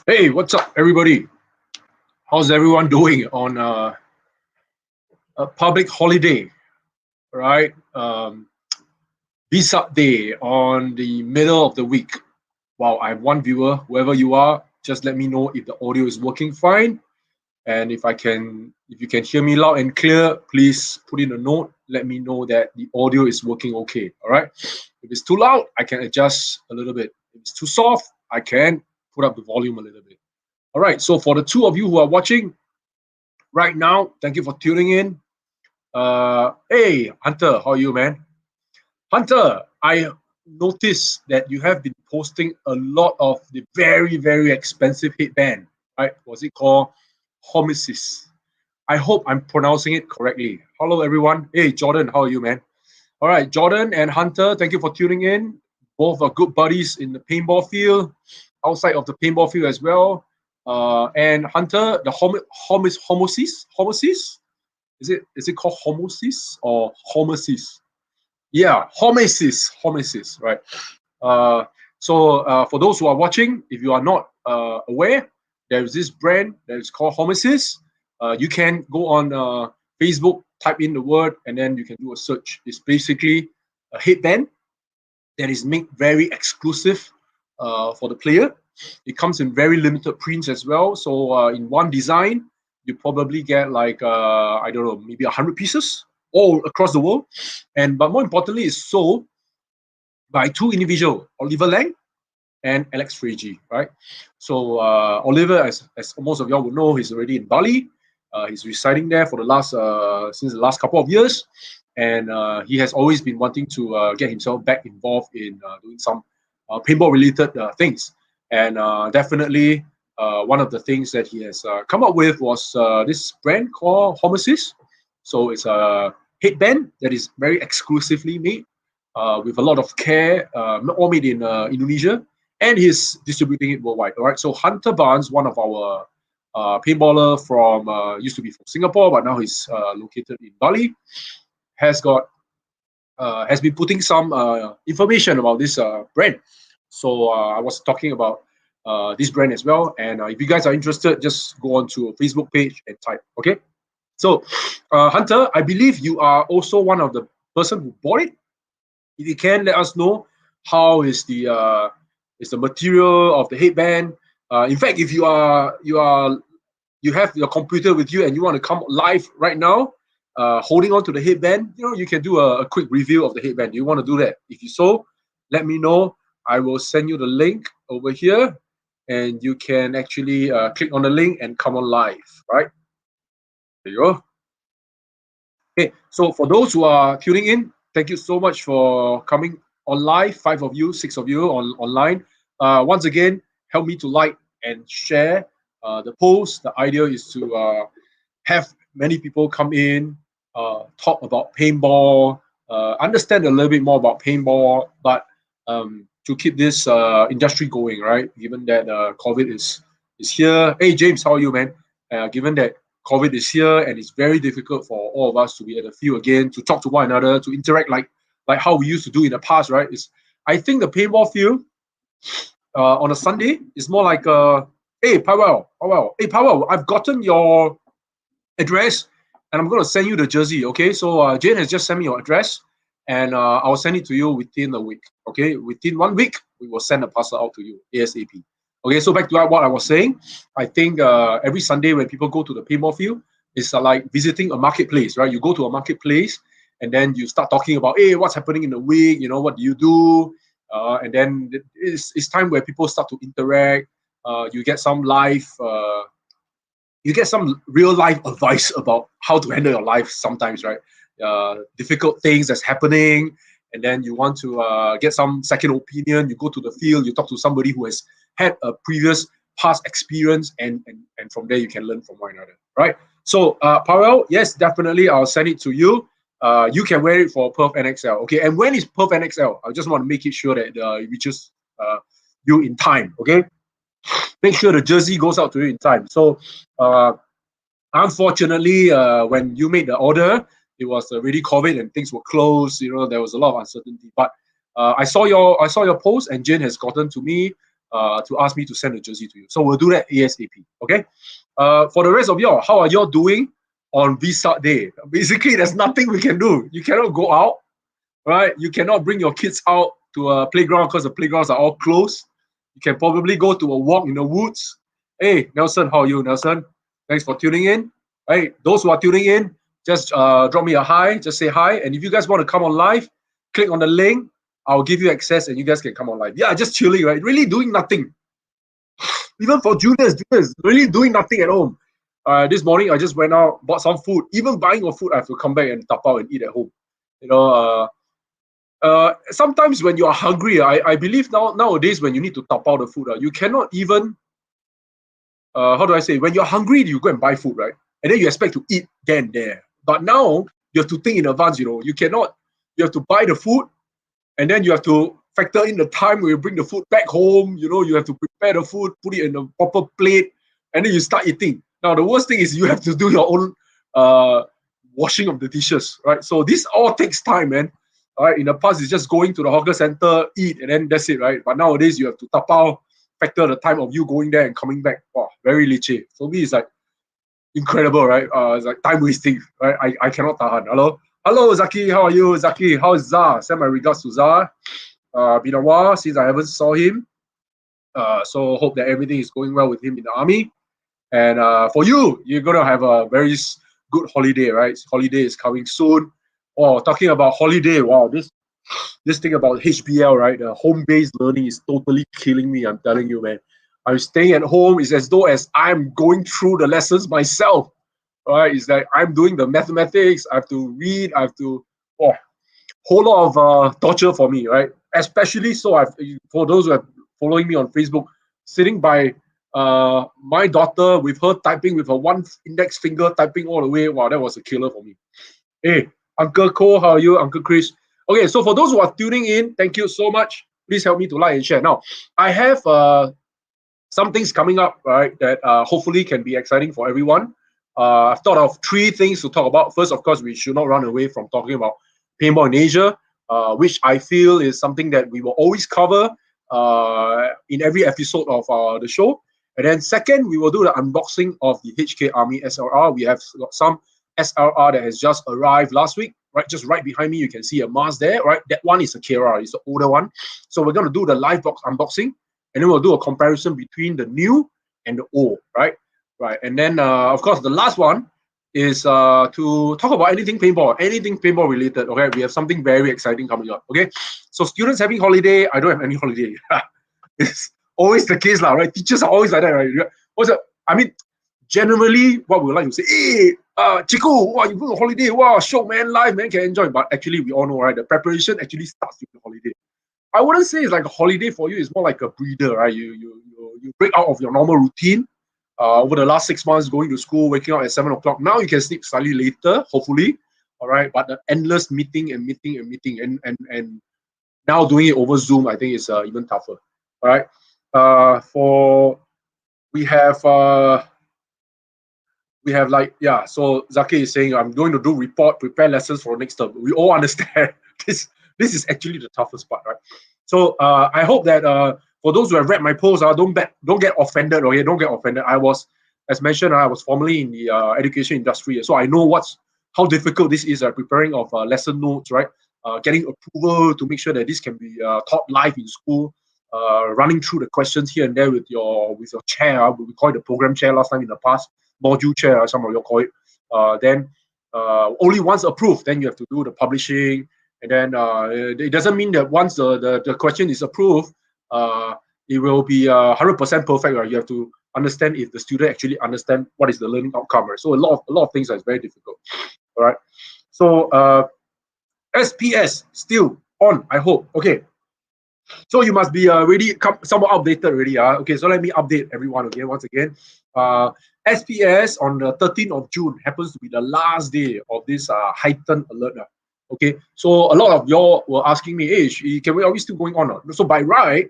Hey, what's up, everybody? How's everyone doing on a public holiday, right? Visa Day on the middle of the week. Wow, I have one viewer. Whoever you are, just let me know if the audio is working fine, and if you can hear me loud and clear, please put in a note. Let me know that the audio is working okay. All right. If it's too loud, I can adjust a little bit. If it's too soft, I can put up the volume a little bit. All right. So for the two of you who are watching right now, thank you for tuning in. Hey, Hunter, how are you, man? Hunter, I noticed that you have been posting a lot of the very, very expensive headband, right? Was it called Homicis? I hope I'm pronouncing it correctly. Hello, everyone. Hey, Jordan, how are you, man? All right, Jordan and Hunter, thank you for tuning in. Both are good buddies in the paintball field, outside of the paintball field as well. And Hunter, the Homosis? Is it called homosis or homosis? Yeah, homosis, right? So for those who are watching, if you are not aware, there is this brand that is called Homosis. You can go on Facebook, type in the word, and then you can do a search. It's basically a headband that is made very exclusive for the player. It comes in very limited prints as well. So in one design, you probably get like I don't know, maybe 100 pieces all across the world. But more importantly, it's sold by two individuals, Oliver Lang and Alex Fragi, right? So Oliver, as most of y'all will know, he's already in Bali. He's residing there for the last since the last couple of years, and he has always been wanting to get himself back involved in doing some paintball related things. And definitely one of the things that he has come up with was this brand called Homosis. So it's a headband that is very exclusively made with a lot of care, all made in Indonesia, and he's distributing it worldwide. All right. So Hunter Barnes, one of our paintballer from used to be from Singapore, but now he's located in Bali, has been putting some information about this brand. So I was talking about this brand as well. And if you guys are interested, just go on to a Facebook page and type. Okay. So Hunter, I believe you are also one of the person who bought it. If you can, let us know how is the material of the headband. In fact, if you have your computer with you and you want to come live right now, holding on to the headband, you can do a quick review of the headband. You want to do that? If you so, let me know. I will send you the link over here, and you can actually click on the link and come on live. Right? There you go. Okay. So for those who are tuning in, thank you so much for coming on live. 5 of you, 6 of you online. Once again, help me to like and share the post. The idea is to have many people come in, talk about paintball, understand a little bit more about paintball, but to keep this industry going, right? Given that COVID is here. Hey, James, how are you, man? Given that COVID is here and it's very difficult for all of us to be at the field again, to talk to one another, to interact like how we used to do in the past, right? I think the paintball field on a Sunday is more like, hey, Powell, hey, Powell, I've gotten your address and I'm going to send you the jersey, okay? So Jane has just sent me your address and I'll send it to you within a week, okay? Within 1 week, we will send a parcel out to you ASAP. Okay, so back to what I was saying. I think every Sunday when people go to the paintball field, it's like visiting a marketplace, right? You go to a marketplace and then you start talking about, hey, what's happening in the week? What do you do? And then it's time where people start to interact. You get some real life advice about how to handle your life sometimes, right? Difficult things that's happening, and then you want to get some second opinion. You go to the field, you talk to somebody who has had a previous past experience, and from there you can learn from one another, right? So Powell, yes, definitely, I'll send it to you. You can wear it for Perth NXL, okay? And when is Perth NXL? I just want to make it sure that it reaches you in time, okay? Make sure the jersey goes out to you in time. So unfortunately, when you made the order, it was already COVID and things were closed. There was a lot of uncertainty. But I saw your post, and Jane has gotten to me to ask me to send a jersey to you. So we'll do that ASAP. Okay. For the rest of y'all, how are y'all doing on Visa Day? Basically, there's nothing we can do. You cannot go out, right? You cannot bring your kids out to a playground because the playgrounds are all closed. You can probably go to a walk in the woods. Hey, Nelson, how are you, Nelson? Thanks for tuning in. Right, those who are tuning in, just drop me a hi, just say hi. And if you guys want to come on live, click on the link. I'll give you access and you guys can come on live. Yeah, just chilling, right? Really doing nothing. Even for juniors, really doing nothing at home. This morning, I just went out, bought some food. Even buying your food, I have to come back and tap out and eat at home. You know, sometimes when you are hungry, I believe nowadays when you need to tap out the food, you cannot even, how do I say, when you're hungry, you go and buy food, right? And then you expect to eat then there. But now you have to think in advance, you cannot, you have to buy the food and then you have to factor in the time where you bring the food back home, you have to prepare the food, put it in a proper plate, and then you start eating. Now, the worst thing is you have to do your own washing of the dishes, right? So this all takes time, man. All right, in the past, it's just going to the hawker center, eat, and then that's it, right? But nowadays, you have to tapao, factor the time of you going there and coming back. Wow, very leceh. For me, it's like incredible, right? It's like time wasting, right? I cannot tahan. Hello, Zaki. How are you, Zaki? How is Zah? Send my regards to Zah. Been a while since I haven't saw him. So hope that everything is going well with him in the army. And for you, you're gonna have a very good holiday, right? Holiday is coming soon. Oh, talking about holiday, wow, this thing about HBL, right? The home-based learning is totally killing me. I'm telling you, man. I'm staying at home. It's as though as I'm going through the lessons myself. Right? It's like I'm doing the mathematics. I have to read. I have to. Oh, whole lot of torture for me, right? Especially so. For those who are following me on Facebook, sitting by my daughter with her typing with her one index finger typing all the way. Wow, that was a killer for me. Hey, Uncle Cole, how are you, Uncle Chris? Okay, so for those who are tuning in, thank you so much. Please help me to like and share. Now, I have some things coming up, right, that hopefully can be exciting for everyone. I've thought of 3 things to talk about. First, of course, we should not run away from talking about paintball in Asia, which I feel is something that we will always cover in every episode of the show. And then second, we will do the unboxing of the HK Army SLR. We have got some SLR that has just arrived last week, right? Just right behind me, you can see a mask there, right? That one is a KR, it's the older one. So we're going to do the live box unboxing, and then we'll do a comparison between the new and the old, right? Right. And then, of course, the last one is to talk about anything paintball related. Okay, we have something very exciting coming up. Okay, so students having holiday, I don't have any holiday. It's always the case, lah, right? Teachers are always like that, right? What's up? I mean, generally, what we like to say, hey, Chico, wow, you go on holiday, wow, show man, life, man, can enjoy. But actually, we all know, right? The preparation actually starts with the holiday. I wouldn't say it's like a holiday for you. It's more like a breather, right? You break out of your normal routine. Over the last 6 months, going to school, waking up at 7 o'clock. Now you can sleep slightly later, hopefully. All right, but the endless meeting and now doing it over Zoom, I think is even tougher. All right. We have like, yeah, so Zaki is saying I'm going to do report, prepare lessons for next term. We all understand this is actually the toughest part, right? So I hope that for those who have read my post, don't get offended, okay? Don't get offended. As mentioned, I was formerly in the education industry, so I know how difficult this is, preparing of lesson notes, right? Getting approval to make sure that this can be taught live in school, running through the questions here and there with your chair. We call it the program chair last time in the past, module chair, some of you call it. Then only once approved, then you have to do the publishing. And then it doesn't mean that once the question is approved, it will be 100% perfect. Right? You have to understand if the student actually understand what is the learning outcome. Right? So a lot of things are very difficult. All right. So SPS still on, I hope. Okay. So you must be already somewhat updated already. Okay, so let me update everyone again. Once again, SPS on the 13th of June happens to be the last day of this heightened alert. Okay, so a lot of y'all were asking me, hey, are we still going on? So by right,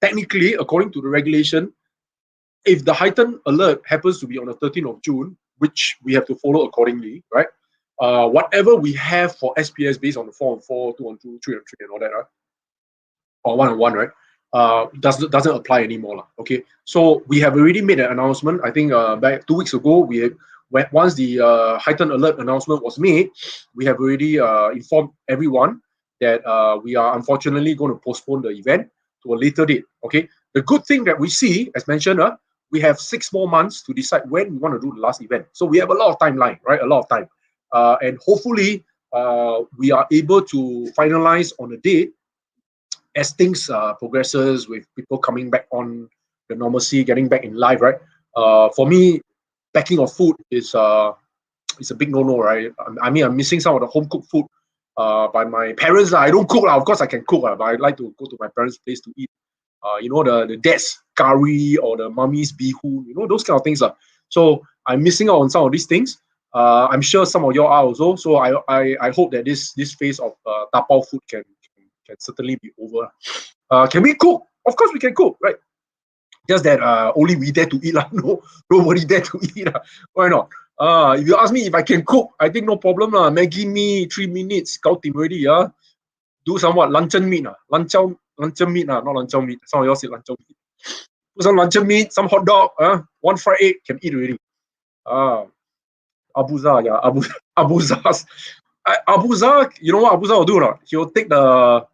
technically, according to the regulation, if the heightened alert happens to be on the 13th of June, which we have to follow accordingly, right? Whatever we have for SPS based on the 4-on-4, 2-on-2, 3-on-3, and all that, or 1-on-1, right? doesn't apply anymore lah. Okay, so we have already made an announcement. I think back 2 weeks ago, once the heightened alert announcement was made, we have already informed everyone that we are unfortunately going to postpone the event to a later date. Okay, the good thing that we see, as mentioned, we have 6 more months to decide when we want to do the last event. So we have a lot of timeline, right? A lot of time, and hopefully we are able to finalize on a date as things progresses with people coming back on the normalcy, getting back in life, right? For me, packing of food is a big no-no, right? I mean, I'm missing some of the home-cooked food by my parents. I don't cook, of course I can cook, but I like to go to my parents' place to eat. The dad's curry or the mummy's bihun, those kind of things. So I'm missing out on some of these things. I'm sure some of y'all are also. So I hope that this phase of tapao food can certainly be over. Can we cook? Of course we can cook, right? Just that only we dare to eat lah. No, nobody dare to eat lah. Why not? If you ask me if I can cook, I think no problem lah. Maggi mee, 3 minutes, gao tim already. Do some what? Luncheon meat. Luncheon meat, not luncheon meat. Some of y'all say luncheon meat. Put some luncheon meat, some hot dog, one fried egg, can eat already. Abu Zar, yeah, Abu Zar's. Abu Zar, you know what Abu Zar will do or not? He'll take the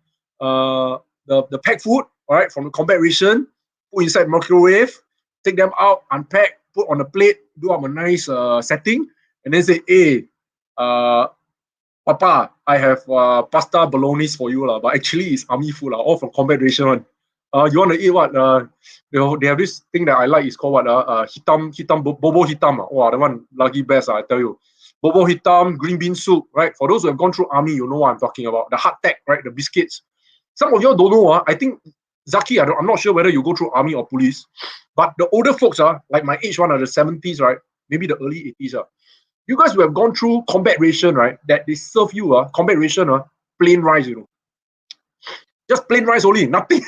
packed food, all right, from the combat ration, put inside microwave, take them out, unpack, put on a plate, do up a nice setting, and then say, hey, Papa, I have pasta bolognese for you, but actually it's army food, all from combat ration one. You want to eat what? They have this thing that I like, it's called what? Bobo hitam. Wow, the one lucky best, I tell you. Bobo hitam, green bean soup, right? For those who have gone through army, you know what I'm talking about. The hardtack, right? The biscuits. Some of y'all don't know. I think, Zaki, I'm not sure whether you go through army or police, but the older folks, like my age one, the 70s, right? Maybe the early 80s. You guys who have gone through combat ration, right? That they serve you, combat ration, plain rice, just plain rice only, nothing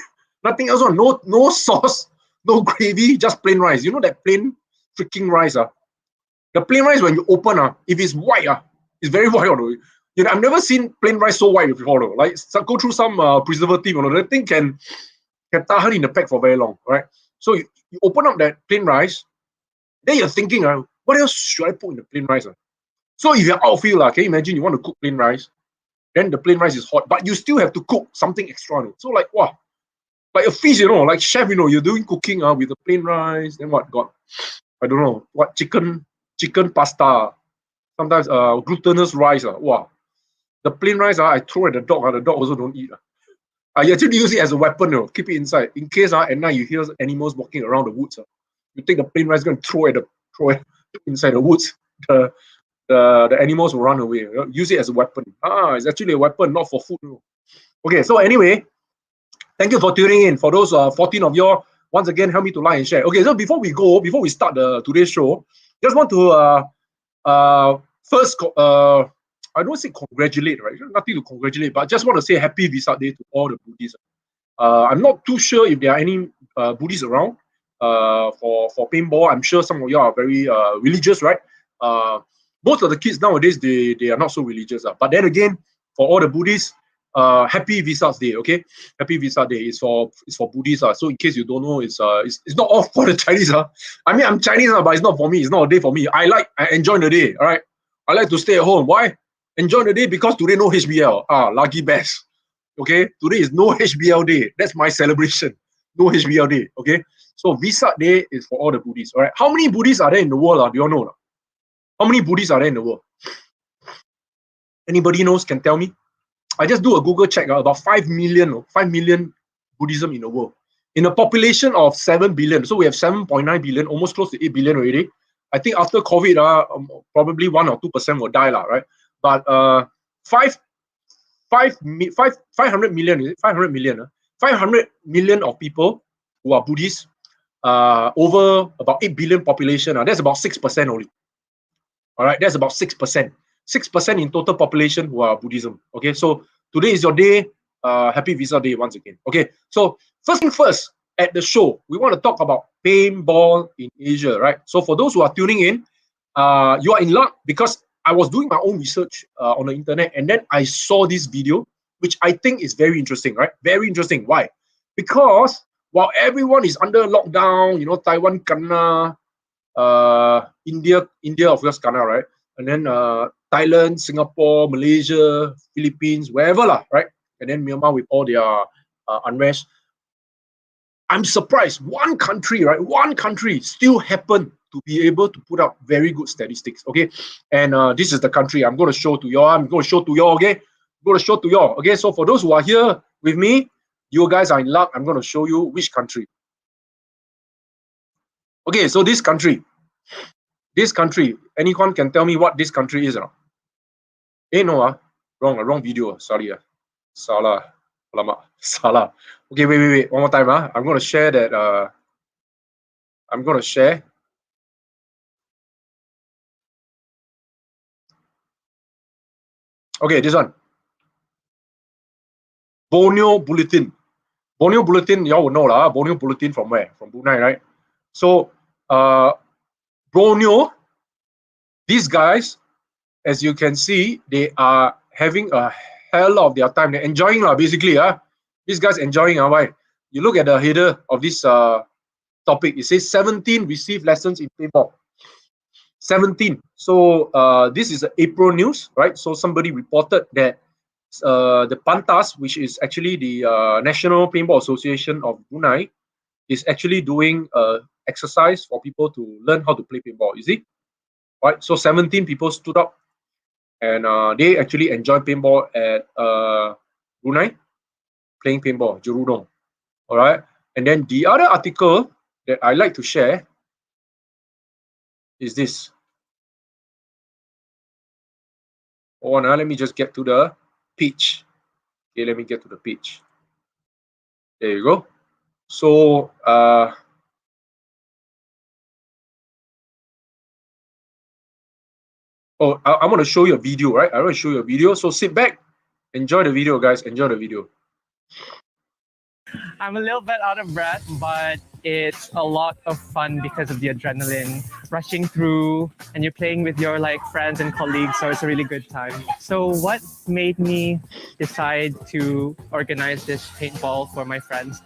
else. No sauce, no gravy, just plain rice. You know that plain freaking rice, the plain rice when you open, if it's white, it's very white. I've never seen plain rice so white before. Though. Like go through some preservative. The thing can tahan in the pack for very long, right? So you open up that plain rice, then you're thinking, what else should I put in the plain rice? So if you're outfield, can you imagine you want to cook plain rice, then the plain rice is hot, but you still have to cook something extra. So like, wow, like a feast, like chef, you're doing cooking with the plain rice, then what got, I don't know, what chicken pasta, sometimes glutinous rice. Wow. The plain rice, I throw at the dog, the dog also don't eat. You actually use it as a weapon, keep it inside. In case at night you hear animals walking around the woods, you take the plain rice and throw it inside the woods. The animals will run away. Use it as a weapon. It's actually a weapon, not for food. Okay, so anyway, thank you for tuning in. For those 14 of you, once again, help me to like and share. Okay, so before we start today's show, just want to first, I don't say congratulate, right? Nothing to congratulate, but just want to say happy Vesak Day to all the Buddhists. I'm not too sure if there are any Buddhists around for paintball. I'm sure some of you are very religious, right? Most of the kids nowadays, they are not so religious. But then again, for all the Buddhists, happy Vesak Day, okay? Happy Vesak Day is for Buddhists. So in case you don't know, it's not all for the Chinese. I mean, I'm Chinese, but it's not for me. It's not a day for me. I enjoy the day, all right? I like to stay at home. Why? Enjoy the day because today no HBL. Lucky best. Okay? Today is no HBL day. That's my celebration. No HBL day, okay? So Vesak Day is for all the Buddhists, all right? How many Buddhists are there in the world? Do you all know? How many Buddhists are there in the world? Anybody knows can tell me? I just do a Google check, about 5 million Buddhism in the world. In a population of 7 billion, so we have 7.9 billion, almost close to 8 billion already. I think after COVID, probably 1 or 2% will die, right? But 500 million, is it? 500 million? 500 million of people who are Buddhists, over about 8 billion population, that's about 6% only. All right, that's about 6%. 6% in total population who are Buddhism. Okay, so today is your day. Happy Vesak Day once again. Okay, so first thing first, at the show, we want to talk about paintball in Asia, right? So for those who are tuning in, you are in luck because I was doing my own research on the internet and then I saw this video, which I think is very interesting, right? Very interesting. Why? because while everyone is under lockdown, Taiwan kena, India of course kena, right? And then Thailand, Singapore, Malaysia, Philippines, wherever lah, right? And then Myanmar with all their unrest. I'm surprised one country, right? One country still happened to be able to put up very good statistics. Okay, and this is the country I'm going to show to y'all. I'm going to show to y'all. Okay, I'm going to show to y'all. Okay, so for those who are here with me, you guys are in luck. I'm going to show you which country. Okay, so this country, anyone can tell me what this country is or not? No, wrong video. Sorry, Salah. Salah. Okay, wait. One more time. I'm going to share that. I'm going to share. Okay, this one. Borneo Bulletin. Borneo Bulletin, y'all will know lah. Borneo Bulletin from where? From Brunei, right? So, Borneo, these guys, as you can see, they are having a hell of their time. They're enjoying basically. These guys enjoying. Why? You look at the header of this topic. It says 17 received lessons in paintball. 17. So this is April news, right? So somebody reported that the Pantas, which is actually the National Paintball Association of Brunei, is actually doing exercise for people to learn how to play paintball. You see, right? So 17 people stood up, and they actually enjoy paintball at Brunei, playing paintball, Jerudong. All right, and then the other article that I like to share is this. Oh, now let me just get to the pitch. Okay, let me get to the pitch. There you go. So I'm going to show you a video, right? I want to show you a video. So sit back, enjoy the video, guys. Enjoy the video. I'm a little bit out of breath, but it's a lot of fun because of the adrenaline rushing through, and you're playing with your friends and colleagues, so it's a really good time. So what made me decide to organize this paintball for my friends?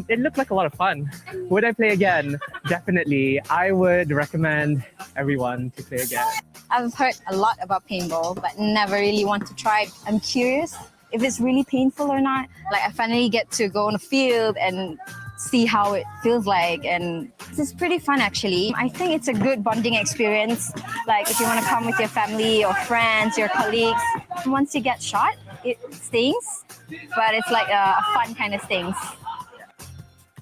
It looked like a lot of fun. Would I play again? Definitely. I would recommend everyone to play again. I've heard a lot about paintball, but never really want to try. I'm curious if it's really painful or not. I finally get to go on the field and see how it feels like, and it's pretty fun actually. I think it's a good bonding experience. If you want to come with your family or friends, your colleagues. Once you get shot, it stings, but it's a fun kind of stings.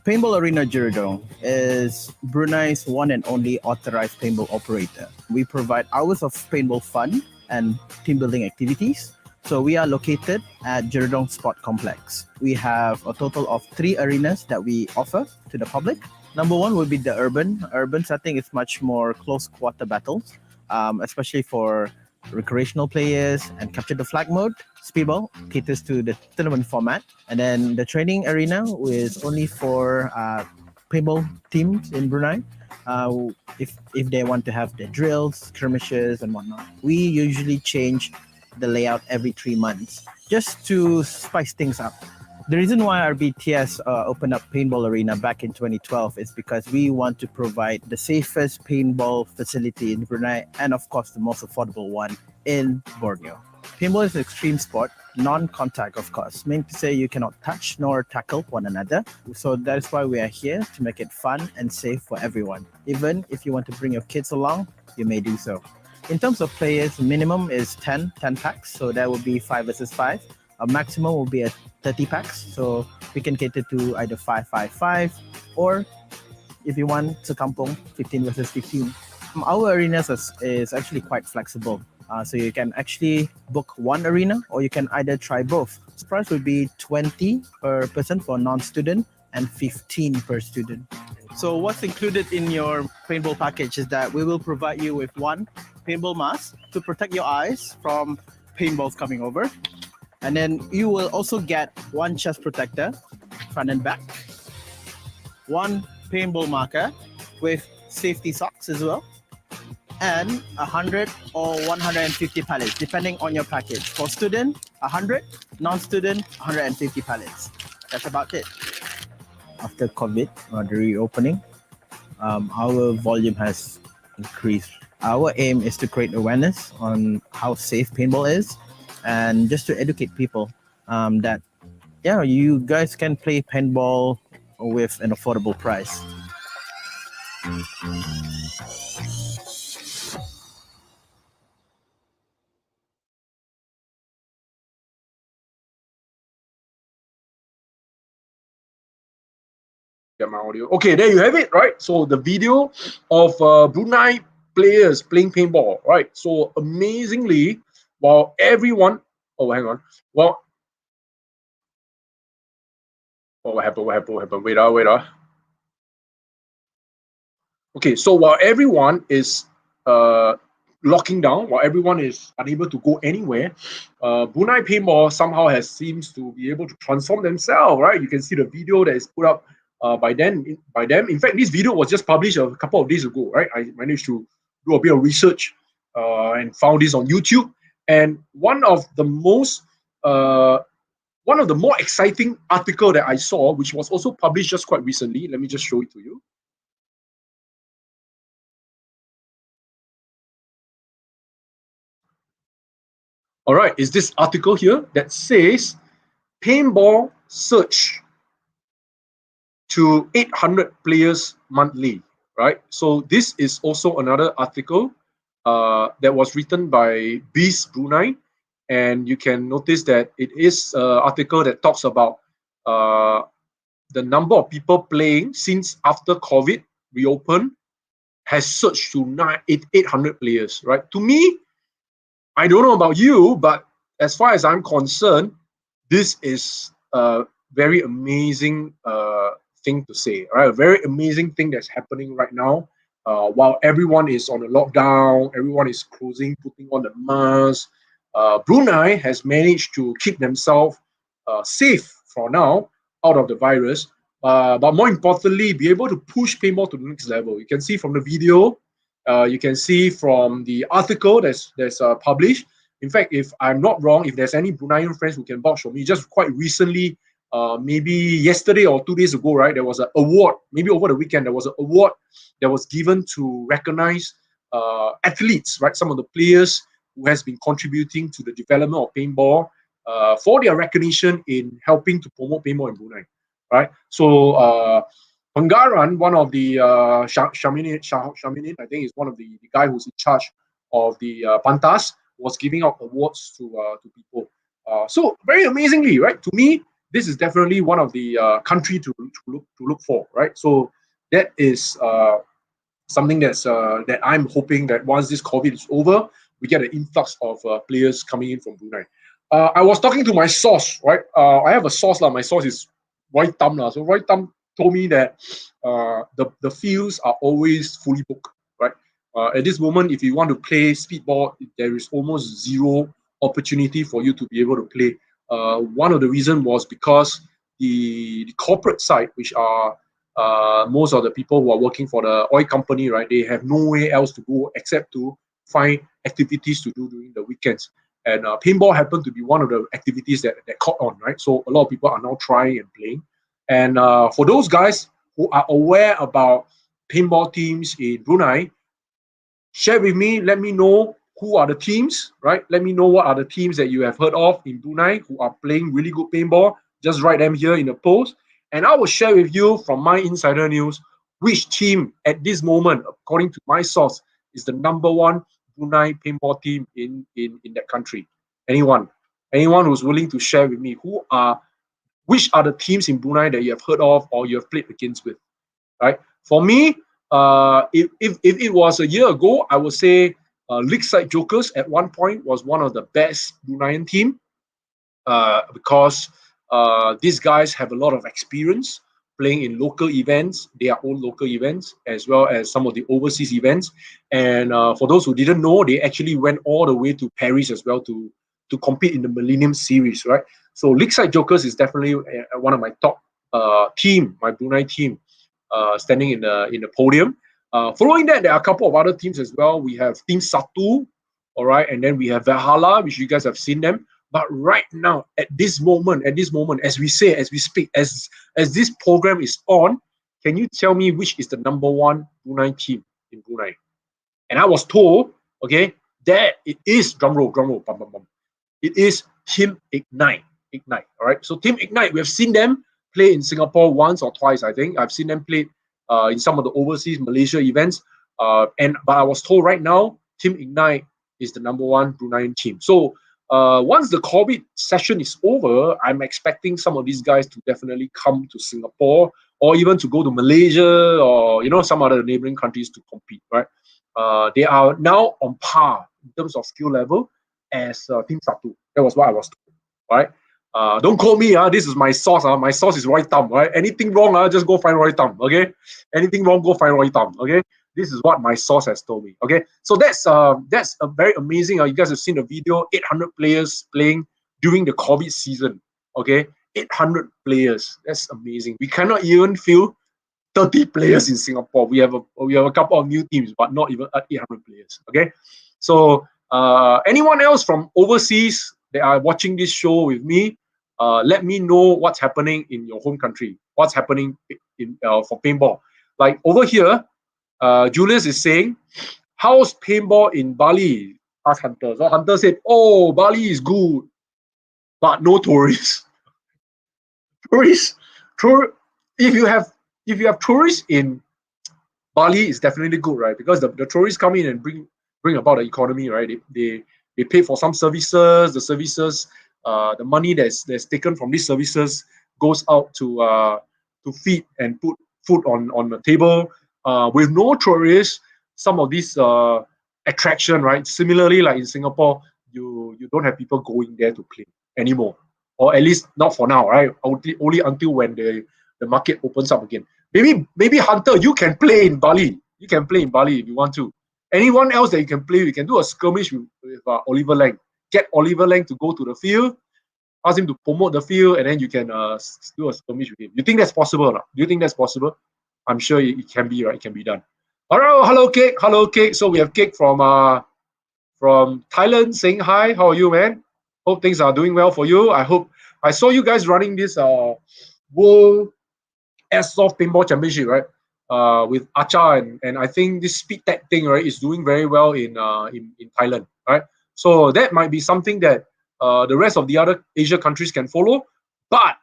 Paintball Arena Jerudong is Brunei's one and only authorized paintball operator. We provide hours of paintball fun and team building activities. So we are located at Jerudong Sport Complex. We have a total of 3 arenas that we offer to the public. Number 1 would be the urban. Urban setting is much more close quarter battles, especially for recreational players, and capture the flag mode. Speedball caters to the tournament format. And then the training arena is only for paintball teams in Brunei. If they want to have their drills, skirmishes and whatnot. We usually change the layout every 3 months just to spice things up. The reason why our BTS opened up Paintball Arena back in 2012 is because we want to provide the safest paintball facility in Brunei, and of course the most affordable one in Borneo. Paintball is an extreme sport, non-contact of course, meaning to say you cannot touch nor tackle one another. So that is why we are here, to make it fun and safe for everyone. Even if you want to bring your kids along, you may do so. In terms of players, minimum is 10 packs, so that would be 5 versus 5. A maximum will be at 30 packs, so we can cater to either 5-5-5, or if you want sekampung, 15 versus 15. Our arenas is actually quite flexible, so you can actually book one arena, or you can either try both. The price would be 20 per person for non-student and 15 per student. So what's included in your paintball package is that we will provide you with one paintball mask to protect your eyes from paintballs coming over. And then you will also get one chest protector, front and back, one paintball marker with safety socks as well, and 100 or 150 pallets, depending on your package. For student, 100, non-student, 150 pallets. That's about it. after COVID, the reopening, our volume has increased. Our aim is to create awareness on how safe paintball is, and just to educate people that you guys can play paintball with an affordable price. Get my audio. Okay, there you have it, right? So the video of Brunei players playing paintball, right? So amazingly, while everyone, oh, hang on, well, oh, what happened? What happened? What happened? Wait, wait, Okay, so while everyone is locking down, while everyone is unable to go anywhere, Brunei Paintball somehow seems to be able to transform themselves, right? You can see the video that is put up by them. In fact, this video was just published a couple of days ago, right? I managed to do a bit of research and found this on YouTube. And one of the more exciting article that I saw, which was also published just quite recently. Let me just show it to you. All right, is this article here that says paintball surge to 800 players monthly, right? So this is also another article that was written by Beast Brunei, and you can notice that it is an article that talks about the number of people playing since after COVID reopened has surged to 800 players, right? To me, I don't know about you, but as far as I'm concerned, this is a very amazing thing to say, right? A very amazing thing that's happening right now. While everyone is on a lockdown, everyone is closing, putting on the mask. Brunei has managed to keep themselves safe for now out of the virus, but more importantly, be able to push paintball to the next level. You can see from the video, you can see from the article that's published. In fact, if I'm not wrong, if there's any Bruneian friends who can vouch for me, just quite recently, maybe yesterday or 2 days ago, right, there was an award, maybe over the weekend, there was an award that was given to recognize athletes, right, some of the players who has been contributing to the development of paintball for their recognition in helping to promote paintball in Brunei, right? So Penggaran, one of the Shaminin, I think is one of the guy who's in charge of the Pantas, was giving out awards to people. So very amazingly, right? To me, this is definitely one of the country to look for, right? So that is something that I'm hoping that once this COVID is over, we get an influx of players coming in from Brunei. I was talking to my source, right? I have a source, my source is Roy Tam. So Roy Tam told me that the fields are always fully booked, right? At this moment, if you want to play speedball, there is almost zero opportunity for you to be able to play. One of the reasons was because the corporate side, which are most of the people who are working for the oil company, right, they have nowhere else to go except to find activities to do during the weekends. And paintball happened to be one of the activities that caught on, right? So a lot of people are now trying and playing. And for those guys who are aware about paintball teams in Brunei, share with me, let me know who are the teams, right? Let me know what are the teams that you have heard of in Brunei who are playing really good paintball. Just write them here in the post. And I will share with you from my insider news which team at this moment, according to my source, is the #1 Brunei paintball team in that country. Anyone who's willing to share with me which are the teams in Brunei that you have heard of or you have played against with, right? For me, if it was a year ago, I would say Lakeside Jokers at one point was one of the best Bruneian team because these guys have a lot of experience playing in local events, their own local events, as well as some of the overseas events. And for those who didn't know, they actually went all the way to Paris as well to compete in the Millennium Series, right? So Lakeside Jokers is definitely one of my top team, my Brunei team, standing in the podium. Following that, there are a couple of other teams as well. We have Team Satu, all right, and then we have Valhalla, which you guys have seen them. But right now, at this moment, as we say, as we speak, as this program is on, can you tell me which is the number one Brunei team in Brunei? And I was told, okay, that it is drum roll, bum, bum, bum. It is Team Ignite. All right. So Team Ignite, we have seen them play in Singapore once or twice. I think I've seen them play in some of the overseas Malaysia events. But I was told right now, Team Ignite is the number one Bruneian team. So once the COVID session is over, I'm expecting some of these guys to definitely come to Singapore or even to go to Malaysia or some other neighboring countries to compete. Right. They are now on par in terms of skill level as Team Satu. That was what I was told. Right. Don't call me. This is my source. My source is Roy Tam. Right. Anything wrong? Just go find Roy Tam. Okay. Anything wrong? Go find Roy Tam. Okay. This is what my source has told me. Okay. So that's a very amazing. You guys have seen the video. 800 players playing during the COVID season. Okay. 800 players. That's amazing. We cannot even field 30 players in Singapore. We have a couple of new teams, but not even 800 players. Okay. So anyone else from overseas that are watching this show with me, let me know what's happening in your home country. What's happening in for paintball? Like over here, Julius is saying, how's paintball in Bali? Ask Hunter. So Hunter said, oh, Bali is good, but no tourists. If you have tourists in Bali, is definitely good, right? Because the tourists come in and bring about the economy, right? They pay for some services. The services, the money that's taken from these services goes out to feed and put food on the table. With no tourists, some of these attraction, right? Similarly, like in Singapore, you don't have people going there to play anymore, or at least not for now, right? Only until when the market opens up again. Maybe Hunter, you can play in Bali. You can play in Bali if you want to. Anyone else that you can play, we can do a skirmish with Oliver Lang. Get Oliver Lang to go to the field, ask him to promote the field, and then you can do a skirmish with him. You think that's possible or not? Do you think that's possible? I'm sure it can be, right? It can be done. All right, hello, Cake. Hello, Cake. So we have Cake from Thailand saying hi. How are you, man? Hope things are doing well for you. I saw you guys running this World Airsoft Paintball Championship, right? With Acha and I think this speed tech thing, right, is doing very well in Thailand, right? So that might be something that the rest of the other Asia countries can follow, but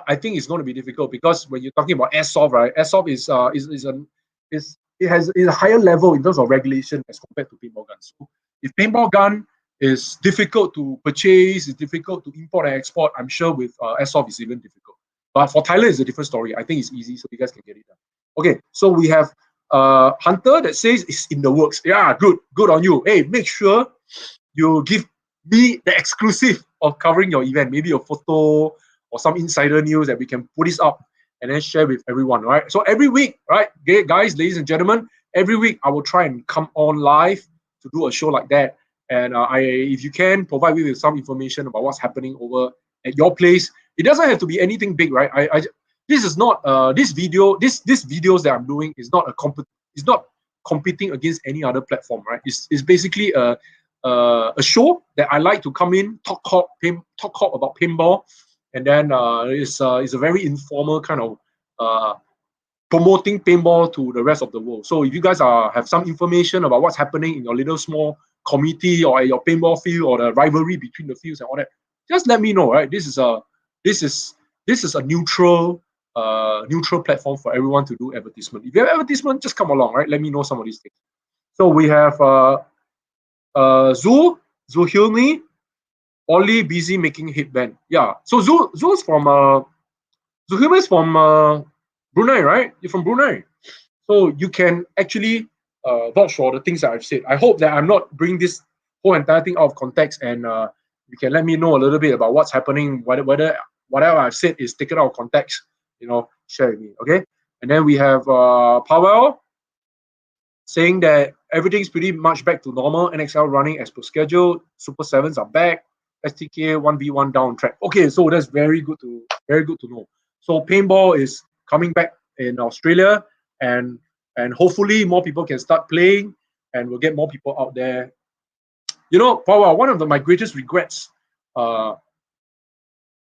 I think it's going to be difficult because when you're talking about airsoft, right? Airsoft is a higher level in terms of regulation as compared to paintball guns. So if paintball gun is difficult to purchase, it's difficult to import and export, I'm sure with airsoft is even difficult. But for Thailand, it's a different story. I think it's easy, so you guys can get it done. Okay, so we have Hunter that says it's in the works. Yeah, good on you. Hey, make sure you give me the exclusive of covering your event, maybe a photo or some insider news that we can put this up and then share with everyone, right? So every week, right, okay, guys, ladies and gentlemen, every week I will try and come on live to do a show like that. And if you can, provide me with some information about what's happening over at your place. It doesn't have to be anything big, right? This is not this videos that I'm doing is not it's not competing against any other platform, right? It's basically a show that I like to come in, talk about paintball, and then it's a very informal kind of promoting paintball to the rest of the world. So if you guys have some information about what's happening in your little small community or at your paintball field or the rivalry between the fields and all that, just let me know, right? This is a neutral platform for everyone to do advertisement. If you have advertisement, just come along, right? Let me know some of these things. So we have Zuhilmi, Ollie busy making headband. Yeah. So Zu's from Zuhilmi is from Brunei, right? You're from Brunei. So you can actually vouch for the things that I've said. I hope that I'm not bringing this whole entire thing out of context, and you can let me know a little bit about what's happening, whether whatever I've said is taken out of context, share with me, okay? And then we have Powell saying that everything's pretty much back to normal. NXL running as per schedule. Super 7s are back. STK 1v1 down track. Okay, so that's very good to know. So paintball is coming back in Australia, and hopefully more people can start playing, and we'll get more people out there. Powell, one of my greatest regrets uh,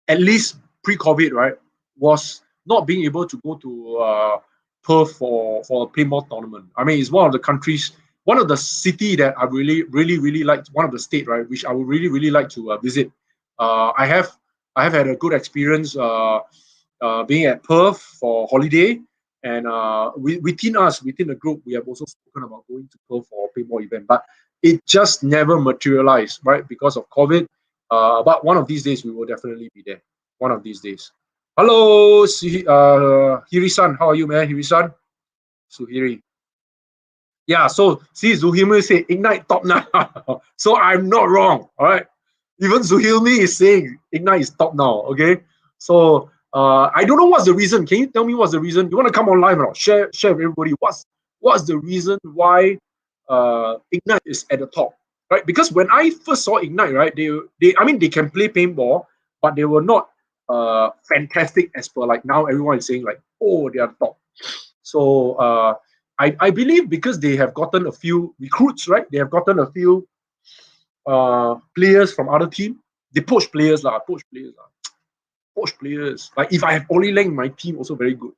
at least pre-COVID, right, was not being able to go to Perth for a paintball tournament. I mean, it's one of the countries, one of the city that I really like, one of the state, right, which I would really like to visit. I have had a good experience being at Perth for holiday, and within the group, we have also spoken about going to Perth for a paintball event, but it just never materialized, right, because of COVID. But one of these days, we will definitely be there. One of these days. Hello, Hiri-san. How are you, man? Hiri-san? Suhiri. Yeah, so see, Zuhilmi say Ignite top now. So I'm not wrong, all right? Even Zuhilmi is saying Ignite is top now, okay? So I don't know what's the reason. Can you tell me what's the reason? You want to come on live or not? Share with everybody. What's the reason why Ignite is at the top, right? Because when I first saw Ignite, right, they can play paintball, but they were not fantastic as per like now everyone is saying like, oh, they are top. So I believe because they have gotten a few recruits, right? They have gotten a few players from other team. They poach players. Like if I have Oli Leng, my team also very good.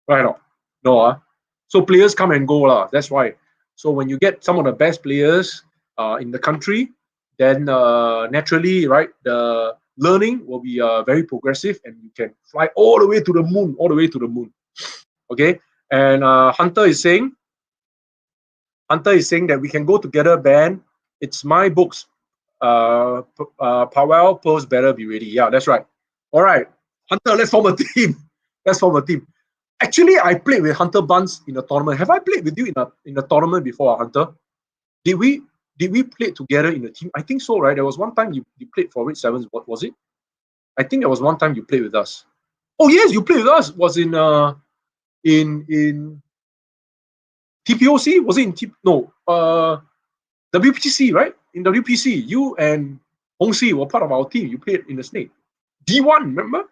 Right or no? So players come and go. That's why. So when you get some of the best players in the country, then naturally, right, the learning will be very progressive and you can fly all the way to the moon. Okay. And Hunter is saying that we can go together, band. It's my books. Powell, Pearls better be ready. Yeah, that's right. All right. Hunter, let's form a team. Actually, I played with Hunter Buns in a tournament. Have I played with you in a tournament before, Hunter? Did we play together in a team? I think so, right? There was one time you played for Red Sevens. What was it? I think there was one time you played with us. Oh yes, you played with us. Was in TPOC? Was it in WPC, right? In WPC, you and Hong Si were part of our team. You played in the Snake. D1, remember?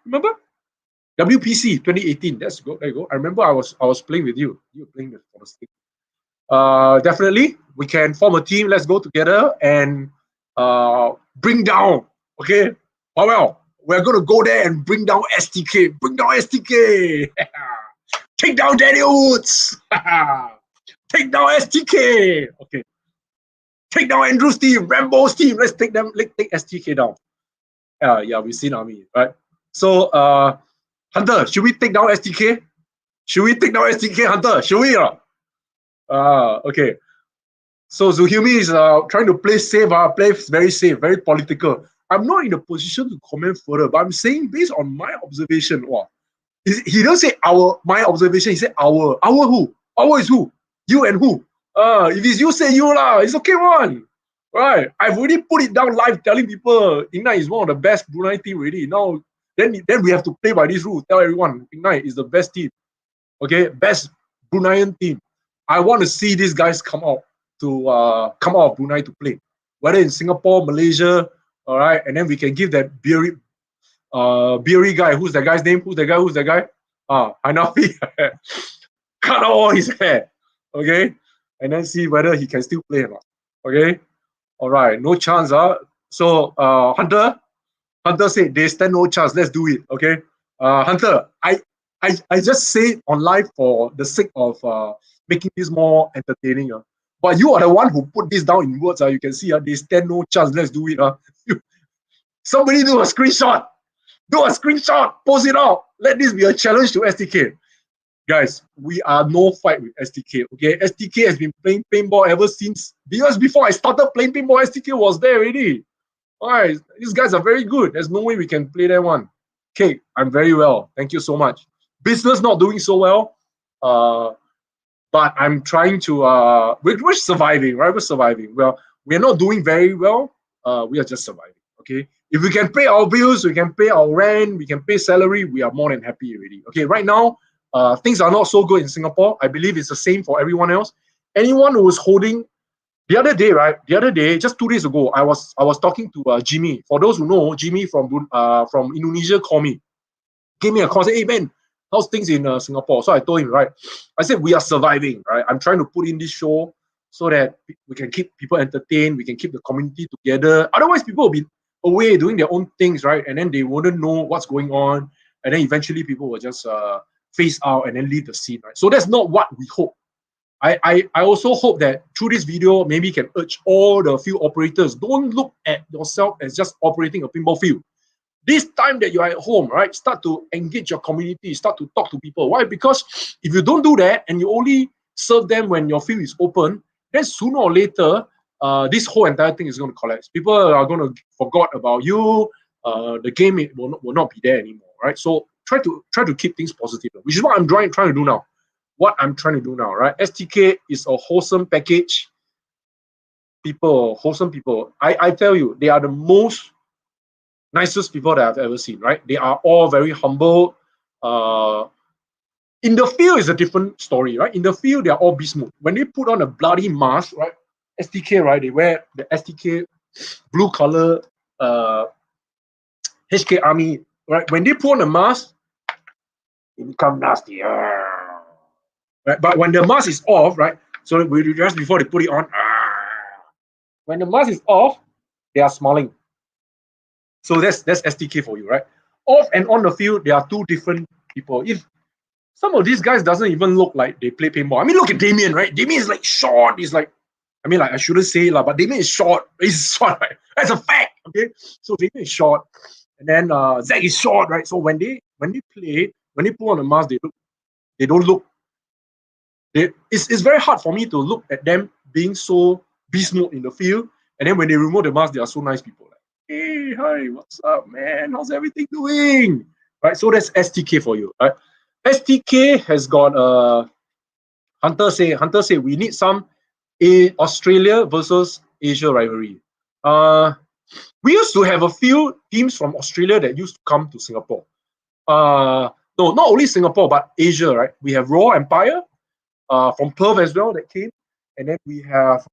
WPC 2018. There you go. I remember I was playing with you. You were playing for the Snake. Definitely, we can form a team. Let's go together and bring down. Okay, well, we're gonna go there and bring down STK. Bring down STK. Take down Daniel Woods. Take down STK. Okay. Take down Andrew's team, Rambo's team. Let's take STK down. Yeah, we've seen army, right? So, Hunter, should we take down STK? Hunter? Should we? Okay. So Zuhilmi is trying to play safe, play very safe, very political. I'm not in a position to comment further, but I'm saying based on my observation. Wow. He doesn't say my observation, he said our. Our who? Our is who? You and who? If it's you, say you lah. It's okay one. Right. I've already put it down live telling people Ignite is one of the best Brunei team already. Now then we have to play by this rule. Tell everyone Ignite is the best team. Okay, best Bruneian team. I want to see these guys come out of Brunei to play. Whether in Singapore, Malaysia, all right, and then we can give that beery guy. Who's that guy's name? Who's that guy? Hanafi. Cut all his hair. Okay. And then see whether he can still play or not. Okay. All right. No chance. So Hunter said they stand no chance. Let's do it. Okay. Hunter, I just say it on live for the sake of making this more entertaining. But you are the one who put this down in words. You can see they stand no chance. Let's do it. Somebody do a screenshot. Post it out. Let this be a challenge to STK. Guys, we are no fight with STK. Okay, STK has been playing paintball ever since years before I started playing paintball. STK was there already. All right, these guys are very good. There's no way we can play that one. Okay, I'm very well. Thank you so much. Business not doing so well, but I'm trying to. We're surviving, right? We're surviving. Well, we're not doing very well. We are just surviving. Okay. If we can pay our bills, we can pay our rent, we can pay salary, we are more than happy already. Okay, right now, things are not so good in Singapore. I believe it's the same for everyone else. Anyone who was holding the other day, just 2 days ago, I was talking to Jimmy. For those who know, Jimmy from Indonesia called me, gave me a call, said, "Hey man, how's things in Singapore?" So I told him, right, I said we are surviving, right? I'm trying to put in this show so that we can keep people entertained, we can keep the community together. Otherwise, people will away doing their own things, right? And then they wouldn't know what's going on. And then eventually people will just phase out and then leave the scene, right? So that's not what we hope. I also hope that through this video, maybe can urge all the field operators, don't look at yourself as just operating a pinball field. This time that you're at home, right, start to engage your community, start to talk to people. Why? Because if you don't do that and you only serve them when your field is open, then sooner or later, this whole entire thing is going to collapse. People are going to forget about you. The game will not be there anymore, right? So try to keep things positive, which is what I'm trying to do now. Right? STK is a wholesome package. Wholesome people. I tell you, they are the most nicest people that I've ever seen, right? They are all very humble. In the field is a different story, right? In the field, they are all beast mode. When they put on a bloody mask, right? STK, right? They wear the STK blue color HK Army, right? When they put on a mask, it become nasty. Right? But when the mask is off, right? So just before they put it on, when the mask is off, they are smiling. So that's STK for you, right? Off and on the field, there are two different people. If some of these guys doesn't even look like they play paintball. I mean, look at Damien, right? Damien is like short. He's like, I mean, like I shouldn't say it, but Damien is short. He's short, right? That's a fact. Okay. So Damien is short. And then Zach is short, right? So when they play, when they put on the mask, they don't look. It's very hard for me to look at them being so beast mode in the field. And then when they remove the mask, they are so nice people. Like, hey, hi, what's up, man? How's everything doing? Right. So that's STK for you, right? STK has got Hunter say we need some Australia versus Asia rivalry. We used to have a few teams from Australia that used to come to Singapore. No, not only Singapore, but Asia, right? We have Raw Empire from Perth as well that came. And then we have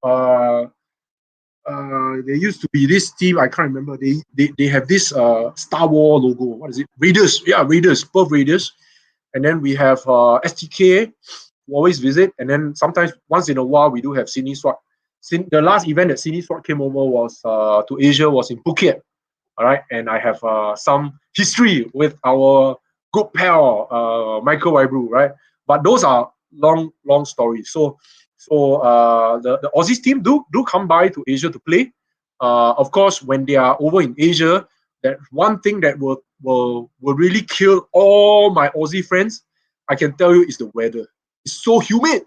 there used to be this team, I can't remember. They have this Star Wars logo. What is it? Raiders. Yeah, Raiders, Perth Raiders. And then we have STK, who always visit. And then sometimes, once in a while, we do have Sydney SWAT. The last event that Sydney SWAT came over was to Asia was in Phuket. All right. And I have some history with our good pal, Michael Wybrew, right? But those are long stories. So the Aussies team do come by to Asia to play. Of course, when they are over in Asia, that one thing that will really kill all my Aussie friends, I can tell you, is the weather. It's so humid.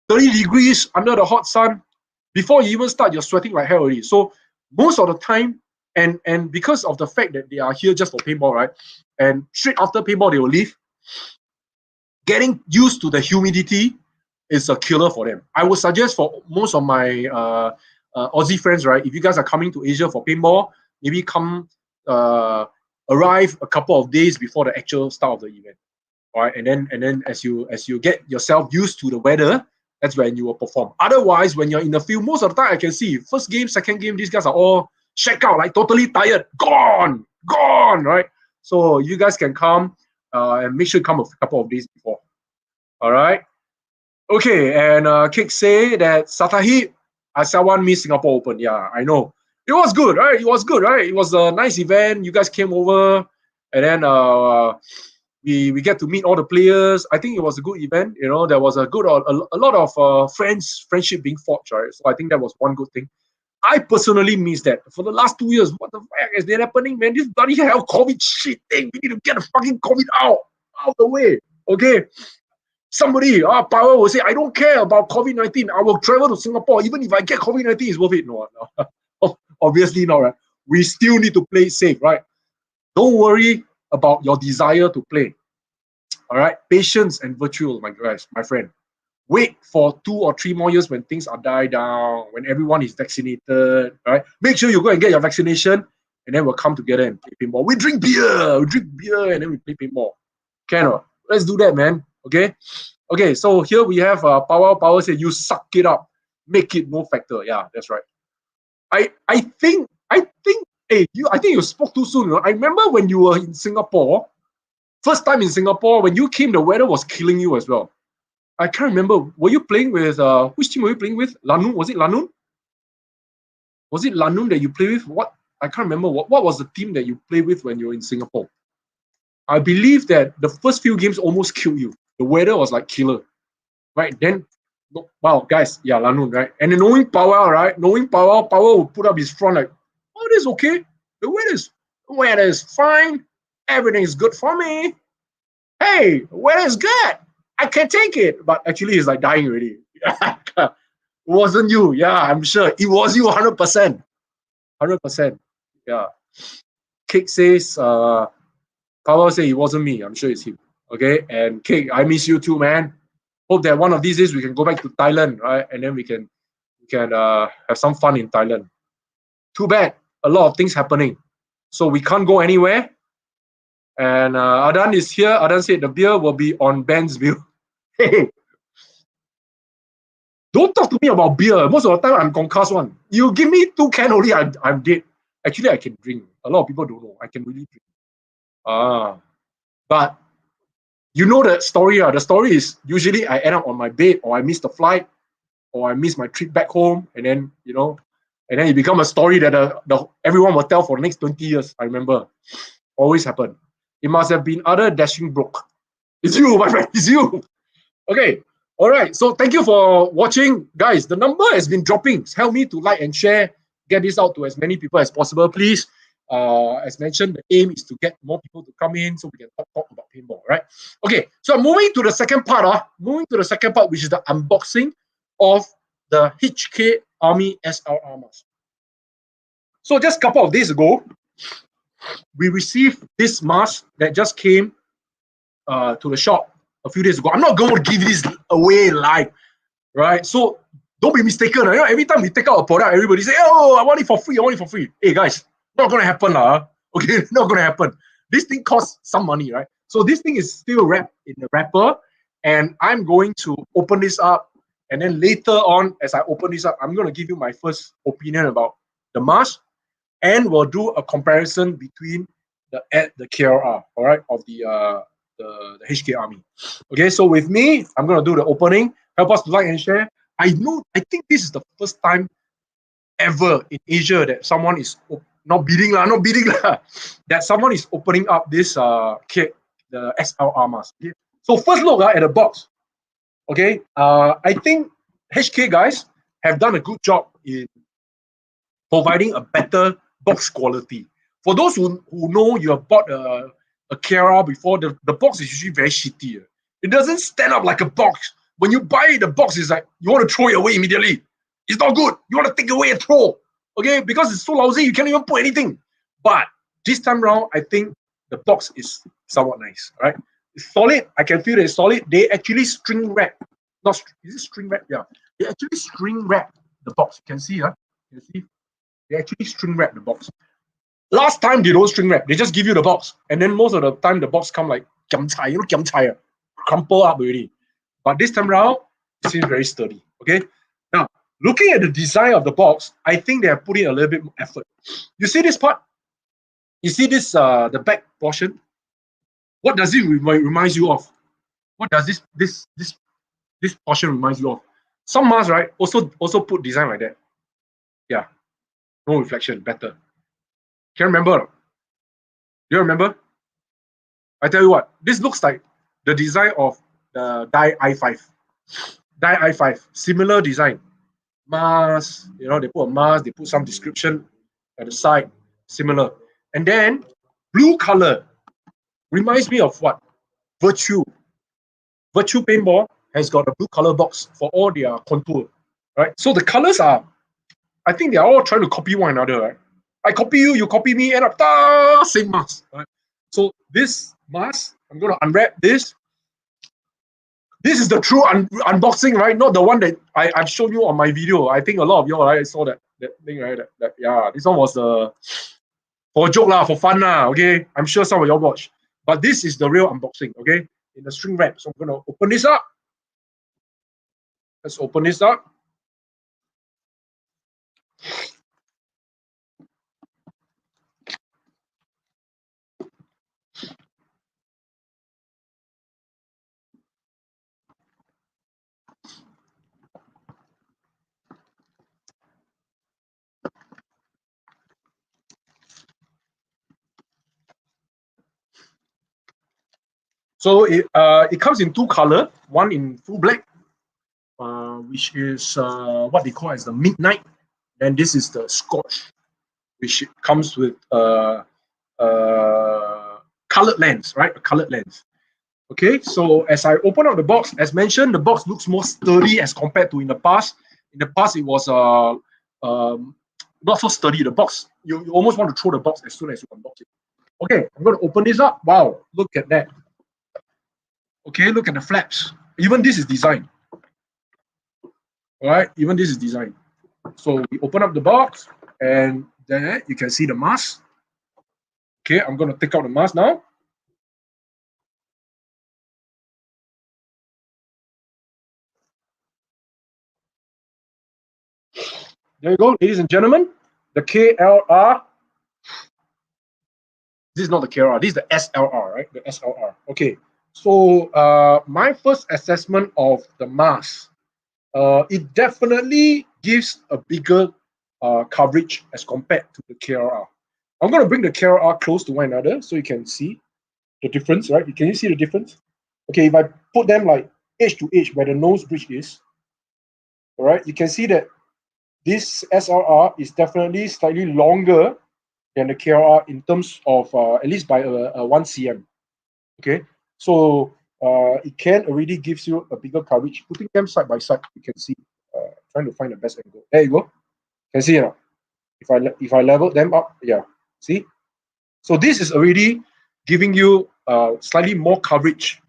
30 degrees under the hot sun. Before you even start, you're sweating like hell already. So most of the time, and because of the fact that they are here just for paintball, right? And straight after paintball, they will leave. Getting used to the humidity is a killer for them. I would suggest for most of my Aussie friends, right? If you guys are coming to Asia for paintball, maybe come arrive a couple of days before the actual start of the event. All right, and then as you get yourself used to the weather, that's when you will perform. Otherwise, when you're in the field, most of the time I can see first game, second game, these guys are all checked out, like totally tired, gone, right? So you guys can come and make sure you come a couple of days before. All right. Okay, and Kick say that Satahi Asawan Miss Singapore Open. Yeah, I know. It was good, right? It was a nice event. You guys came over, and then we get to meet all the players. I think it was a good event. You know, there was a lot of friendship being forged, right? So I think that was one good thing. I personally miss that. For the last 2 years, what the fuck is that happening, man? This bloody hell COVID shit thing. We need to get the fucking COVID out of the way. Okay. Somebody, power will say, I don't care about COVID-19. I will travel to Singapore. Even if I get COVID-19, it's worth it. No. Obviously not, right? We still need to play safe, right? Don't worry about your desire to play. All right? Patience and virtue, my guys, my friend. Wait for 2 or 3 more years when things are died down, when everyone is vaccinated, all right? Make sure you go and get your vaccination, and then we'll come together and play paintball. We drink beer, and then we play paintball. Can or let's do that, man. Okay, so here we have Power say you suck it up, make it no factor. Yeah, that's right. I think hey, I think you spoke too soon. You know? I remember when you were in Singapore, first time in Singapore, when you came, the weather was killing you as well. I can't remember. Were you playing with which team were you playing with? Lanun? Was it Lanun? Was it Lanun that you play with? What I can't remember what was the team that you play with when you were in Singapore. I believe that the first few games almost killed you. The weather was like killer, right? Then, wow, guys, yeah, Lanun, right? And then knowing Powell, right? Knowing Powell will put up his front like, oh, this is okay. The weather is fine. Everything is good for me. Hey, the weather is good. I can take it. But actually, it's like dying already. It wasn't you. Yeah, I'm sure. It was you 100%. 100%. Yeah. Cake says, Powell say it wasn't me. I'm sure it's him. Okay. And Cake, I miss you too, man. Hope that one of these days we can go back to Thailand, right? And then we can have some fun in Thailand. Too bad. A lot of things happening. So we can't go anywhere. And Adan is here. Adan said the beer will be on Ben's bill. Hey, don't talk to me about beer. Most of the time I'm concussed one. You give me 2 cans only, I'm dead. Actually, I can drink. A lot of people don't know. I can really drink. But you know the story. The story is usually I end up on my bed, or I miss the flight, or I miss my trip back home, and then it becomes a story that everyone will tell for the next 20 years. I remember. Always happen. It must have been other dashing broke. It's you, my friend. It's you. Okay. All right. So thank you for watching, guys. The number has been dropping. Help me to like and share. Get this out to as many people as possible, please. As mentioned, the aim is to get more people to come in so we can talk about paintball, right? Okay. So moving to the second part. Which is the unboxing of the HK Army SLR mask. So just a couple of days ago, we received this mask that just came to the shop a few days ago. I'm not going to give this away live, right? So don't be mistaken. You know, every time we take out a product, everybody say, "Oh, I want it for free. I want it for free." Hey guys, not going to happen, Okay, not going to happen. This thing costs some money, right? So this thing is still wrapped in the wrapper, and I'm going to open this up, and then later on, as I open this up, I'm going to give you my first opinion about the mask, and we'll do a comparison between the KRR, all right, of the HK Army. Okay, so with me, I'm gonna do the opening. Help us to like and share. I think this is the first time ever in Asia that someone is not bidding, that someone is opening up this kit, the SLR mask. Okay? So first look at the box. Okay, I think HK guys have done a good job in providing a better box quality. For those who know you have bought a Kara before, the box is usually very shitty. It doesn't stand up like a box. When you buy it, the box is like, you want to throw it away immediately. It's not good. You want to take away and throw. Okay, because it's so lousy, you can't even put anything. But this time around, I think the box is somewhat nice, right? It's solid. I can feel that it's solid. They actually string wrap. Not, is it string wrap? Yeah. They actually string wrap the box. You can see, You can see? They actually string wrap the box. Last time they don't string wrap, they just give you the box, and then most of the time the box come like giam chai, giam chai, crumple up already. But this time around, it seems very sturdy. Okay. Now, looking at the design of the box, I think they have put in a little bit more effort. You see this part? You see this the back portion? What does it reminds you of? What does this portion reminds you of? Some masks, right? Also put design like that. Yeah. No reflection, better. Can you remember? Do you remember? I tell you what, this looks like the design of the Die i5. Die i5, similar design. Mask, they put a mask, they put some description at the side, similar. And then blue color reminds me of what? Virtue. Virtue Paintball has got a blue color box for all their contour, right? So the colors are, I think they are all trying to copy one another, right? I copy you, you copy me, end up same mask, right? So this mask, I'm going to unwrap this. This is the true unboxing, right? Not the one that I've shown you on my video. I think a lot of y'all, right, saw that thing, right? Yeah, this one was for a joke, for fun, okay? I'm sure some of y'all watch. But this is the real unboxing, okay? In the string wrap. So I'm going to open this up. Let's open this up. So it comes in two color, one in full black, which is what they call as the midnight, and this is the Scotch, which comes with colored lens, right? A colored lens. Okay, so as I open up the box, as mentioned, the box looks more sturdy as compared to in the past. In the past, it was not so sturdy. The box, you almost want to throw the box as soon as you unbox it. Okay, I'm going to open this up. Wow, look at that. Okay, look at the flaps. Even this is designed. All right, even this is designed. So we open up the box, and there you can see the mask. Okay, I'm going to take out the mask now. There you go, ladies and gentlemen. The KLR. This is not the KLR. This is the SLR, right? The SLR. Okay. So my first assessment of the mask, it definitely gives a bigger coverage as compared to the KLR. I'm going to bring the KLR close to one another so you can see the difference, right? Can you see the difference? Okay, if I put them like edge to edge where the nose bridge is, all right, you can see that this SLR is definitely slightly longer than the KLR in terms of at least by a 1 cm. Okay, so it can already gives you a bigger coverage. Putting them side by side, you can see. Trying to find the best angle. There you go. Can see now. If I level them up, yeah. See. So this is already giving you slightly more coverage.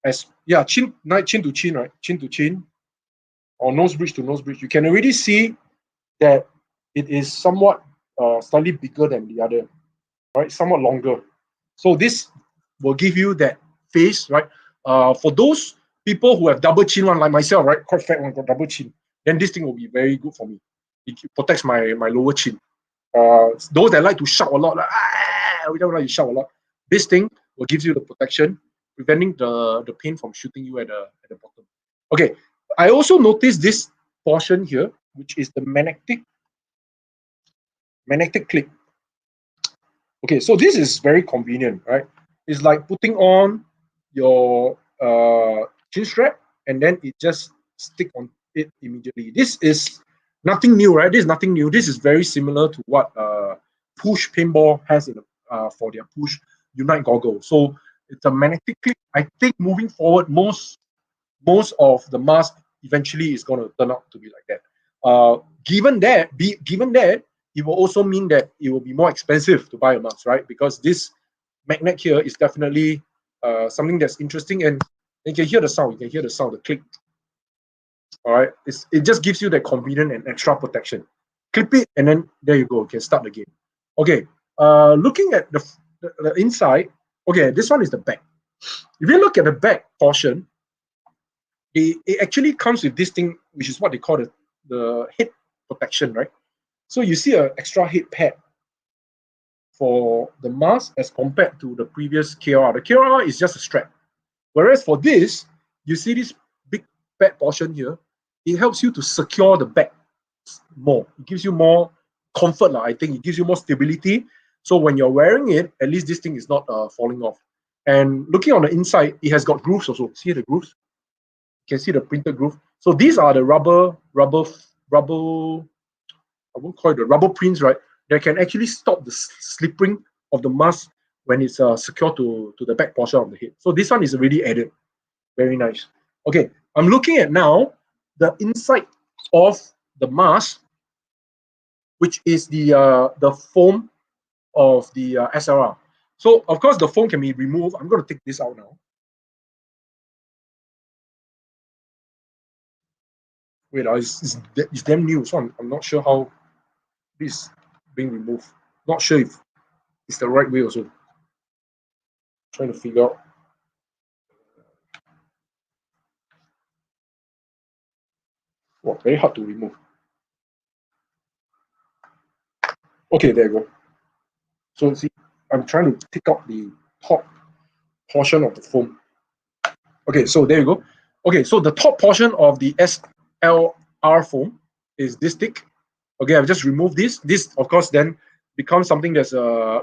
As yeah, chin to chin, right? Chin to chin, or nose bridge to nose bridge. You can already see that it is somewhat slightly bigger than the other, right? Somewhat longer. So this will give you that face, right? For those people who have double chin one like myself, right? Quite fat one, got double chin. Then this thing will be very good for me. It protects my lower chin. Those that like to shout a lot, like, we don't like to shout a lot. This thing will give you the protection, preventing the pain from shooting you at the bottom. Okay, I also noticed this portion here, which is the magnetic clip. Okay, so this is very convenient, right? It's like putting on your chin strap and then it just stick on it immediately. This is nothing new, right? This is nothing new. This is very similar to what Push Paintball has in for their Push Unite goggle. So it's a magnetic clip. I think moving forward, most of the mask eventually is going to turn out to be like that. Given that, it will also mean that it will be more expensive to buy a mask, right? Because this magnet here is definitely something that's interesting, and you can hear the sound. You can hear the sound, the click. All right, it just gives you that convenient and extra protection. Clip it, and then there you go. You can start the game. Okay, looking at the inside. Okay, this one is the back. If you look at the back portion, it actually comes with this thing, which is what they call the head protection, right? So you see an extra head pad for the mask as compared to the previous KLR. The KLR is just a strap. Whereas for this, you see this big pad portion here, it helps you to secure the back more. It gives you more comfort, I think. It gives you more stability. So when you're wearing it, at least this thing is not falling off. And looking on the inside, it has got grooves also. See the grooves? You can see the printed groove. So these are the rubber, I won't call it the rubber prints, right? That can actually stop the slipping of the mask when it's secured to the back portion of the head. So this one is already added. Very nice. Okay, I'm looking at now the inside of the mask, which is the foam of the SLR. So of course the foam can be removed. I'm going to take this out now. Wait, it's damn new, so I'm not sure how this is being removed. Not sure if it's the right way also. Trying to figure out. Wow, very hard to remove. Okay, there you go. So see, I'm trying to take out the top portion of the foam. Okay, so there you go. Okay, so the top portion of the SLR foam is this thick. Okay, I've just removed this. This, of course, then becomes something that's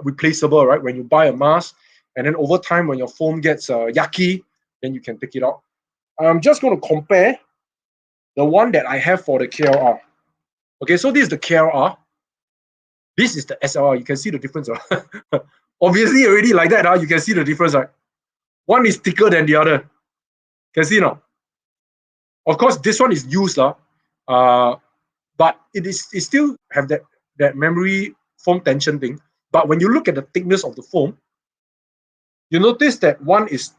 replaceable, right? When you buy a mask And then over time, when your foam gets yucky, then you can take it out. I'm just going to compare the one that I have for the KLR. Okay, so this is the KLR. This is the SLR. You can see the difference. Obviously, already like that, you can see the difference. Right? One is thicker than the other. Can see now? Of course, this one is used, but it still have that memory foam tension thing. But when you look at the thickness of the foam, you notice that one is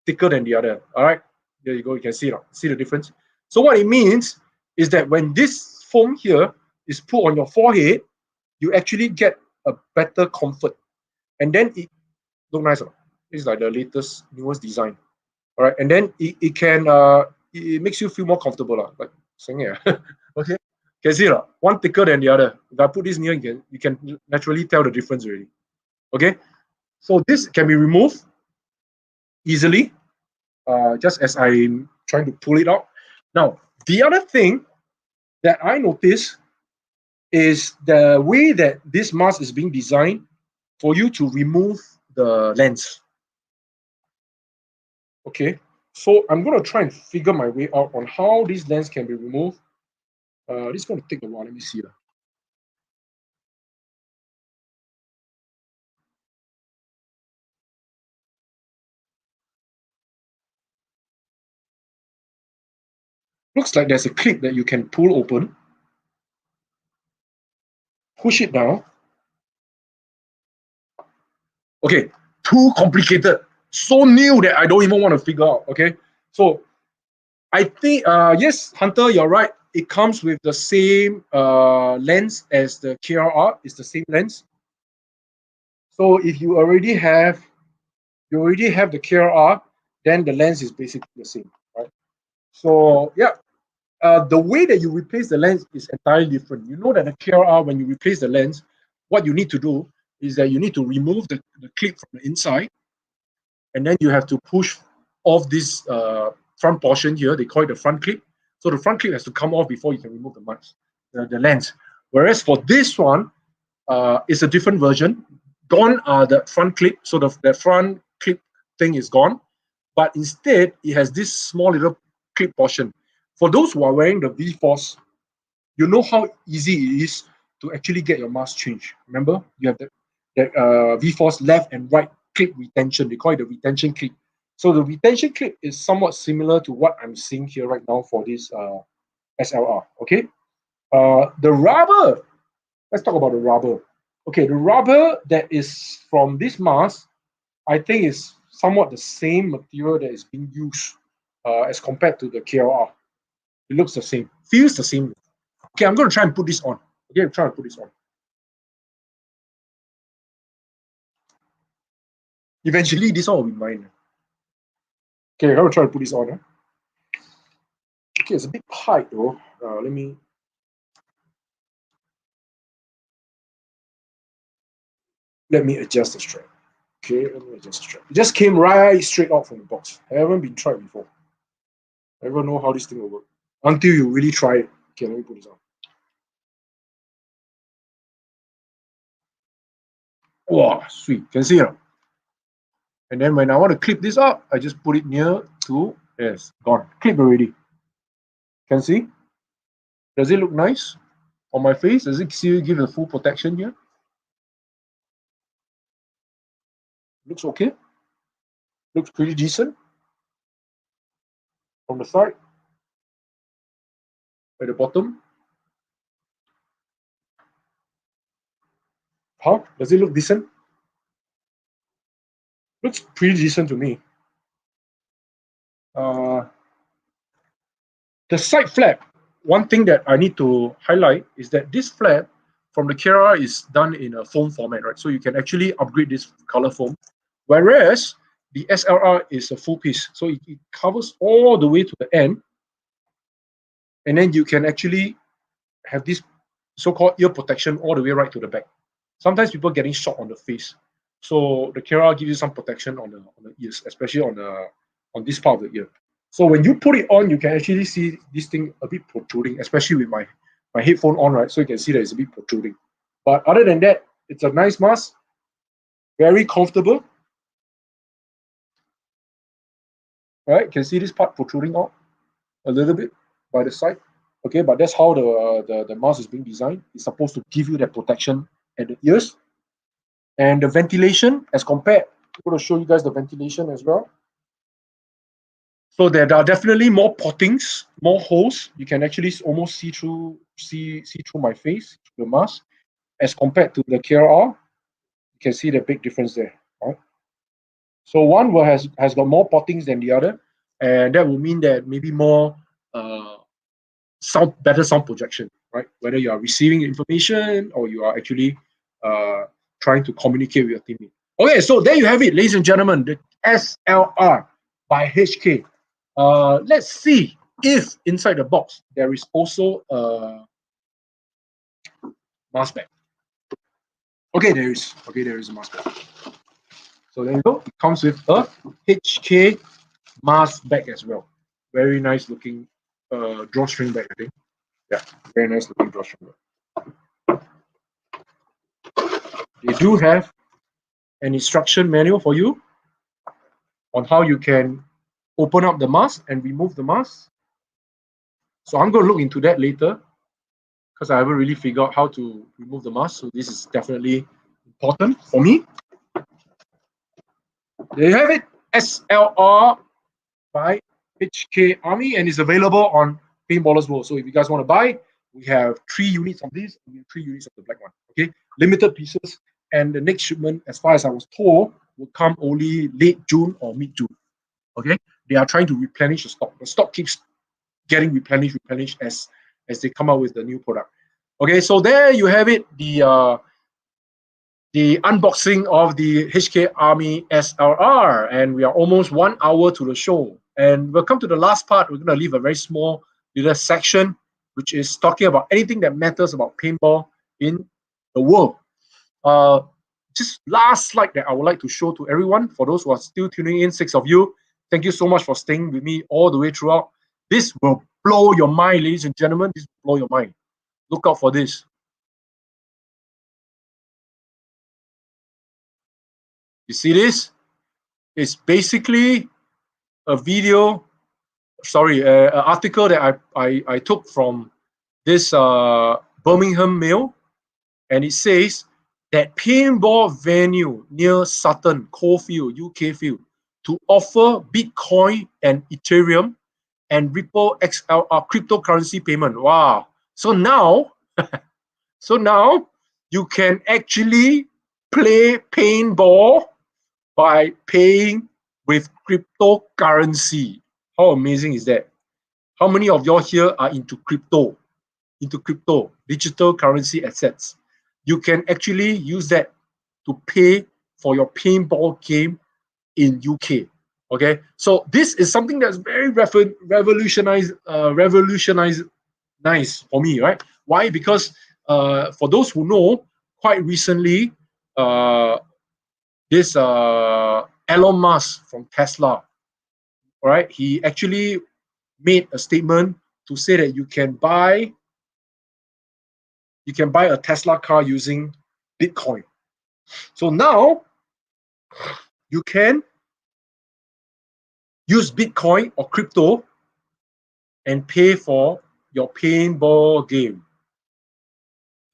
thicker than the other. All right, there you go. You can see now. See the difference. So what it means is that when this foam here is put on your forehead, you actually get a better comfort, and then it look nice. It's like the latest, newest design. All right, and then it can it makes you feel more comfortable, like saying here. Okay, can see one thicker than the other. If I put this near, you can naturally tell the difference already. Okay, so this can be removed easily, just as I'm trying to pull it out. Now, the other thing that I notice is the way that this mask is being designed for you to remove the lens. Okay, so I'm going to try and figure my way out on how this lens can be removed. This is going to take a while. Let me see. Looks like there's a clip that you can pull open. Push it down. Okay, too complicated. So new that I don't even want to figure out. Okay, so I think, yes, Hunter, you're right. It comes with the same lens as the KRR. It's the same lens. So if you already have the KRR, then the lens is basically the same, right? So yeah, the way that you replace the lens is entirely different. You know that the KRR, when you replace the lens, what you need to do is that you need to remove the clip from the inside, and then you have to push off this front portion here. They call it the front clip. So the front clip has to come off before you can remove the lens. Whereas for this one, it's a different version. Gone are the front clip, so the front clip thing is gone, but instead it has this small little clip portion. For those who are wearing the V-Force, you know how easy it is to actually get your mask changed. Remember, you have that V-Force left and right clip retention. They call it the retention clip. So the retention clip is somewhat similar to what I'm seeing here right now for this SLR. Okay, the rubber. Let's talk about the rubber. Okay, the rubber that is from this mask, I think is somewhat the same material that is being used as compared to the KLR. It looks the same, feels the same. Okay, I'm going to try and put this on. Okay, I'm trying to put this on. Eventually, this one will be mine. Okay, I'm going to try to put this on. Okay, it's a bit tight though. Let me adjust the strap. Okay, let me adjust the strap. It just came right straight out from the box. I haven't been tried before. I never know how this thing will work until you really try it. Okay, let me put this on. Wow, sweet. Can see it. And then when I want to clip this up, I just put it near to, yes, gone. Clip already. Can see? Does it look nice on my face? Does it still give the full protection here? Looks okay. Looks pretty decent. From the side. At the bottom. How? Does it look decent? Looks pretty decent to me. The side flap, one thing that I need to highlight is that this flap from the Kera is done in a foam format, right? So you can actually upgrade this color foam, whereas the SLR is a full piece. So it covers all the way to the end, and then you can actually have this so-called ear protection all the way right to the back. Sometimes people getting shot on the face, so the Kera gives you some protection on the ears, especially on this part of the ear. So when you put it on, you can actually see this thing a bit protruding, especially with my headphone on, right? So you can see that it's a bit protruding. But other than that, it's a nice mask, very comfortable. right? You can see this part protruding out a little bit by the side. Okay, but that's how the mask is being designed. It's supposed to give you that protection at the ears. And the ventilation, as compared, I'm going to show you guys the ventilation as well. So there are definitely more pottings, more holes. You can actually almost see through my face, the mask, as compared to the KRR. You can see the big difference there. Right? So one has got more pottings than the other, and that will mean that maybe more better sound projection, right? Whether you are receiving information or you are actually trying to communicate with your teammate. Okay, so there you have it, ladies and gentlemen, the SLR by HK. Let's see if inside the box there is also a mask bag. Okay, there is. Okay, there is a mask bag. So there you go. It comes with a HK mask bag as well. Very nice looking drawstring bag, I think. Yeah, very nice looking drawstring bag. They do have an instruction manual for you on how you can open up the mask and remove the mask. So I'm going to look into that later because I haven't really figured out how to remove the mask. So this is definitely important for me. There you have it, SLR by HK Army, and it's available on Paintballers World. So if you guys want to buy, we have 3 units of this and 3 units of the black one. Okay, limited pieces, and the next shipment, as far as I was told, will come only late June or mid-June. Okay, they are trying to replenish the stock. The stock keeps getting replenished as they come out with the new product. Okay, so there you have it, the unboxing of the HK Army SLR, and we are almost 1 hour to the show. And we'll come to the last part. We're going to leave a very small little section, which is talking about anything that matters about paintball in the world. Just last slide that I would like to show to everyone. For those who are still tuning in, 6 of you, thank you so much for staying with me all the way throughout. This will blow your mind, ladies and gentlemen. This will blow your mind. Look out for this. You see this? It's basically a video, an article that I took from this Birmingham Mail, and it says that paintball venue near Sutton, Coalfield, UK field, to offer Bitcoin and Ethereum and Ripple XLR cryptocurrency payment. Wow! So now, you can actually play paintball by paying with cryptocurrency. How amazing is that? How many of y'all here are into crypto, digital currency assets? You can actually use that to pay for your paintball game in UK. Okay, so this is something that's very revolutionized nice for me, right? Why? Because for those who know, quite recently, this Elon Musk from Tesla, right? He actually made a statement to say that you can buy a Tesla car using Bitcoin. So now you can use Bitcoin or crypto and pay for your paintball game.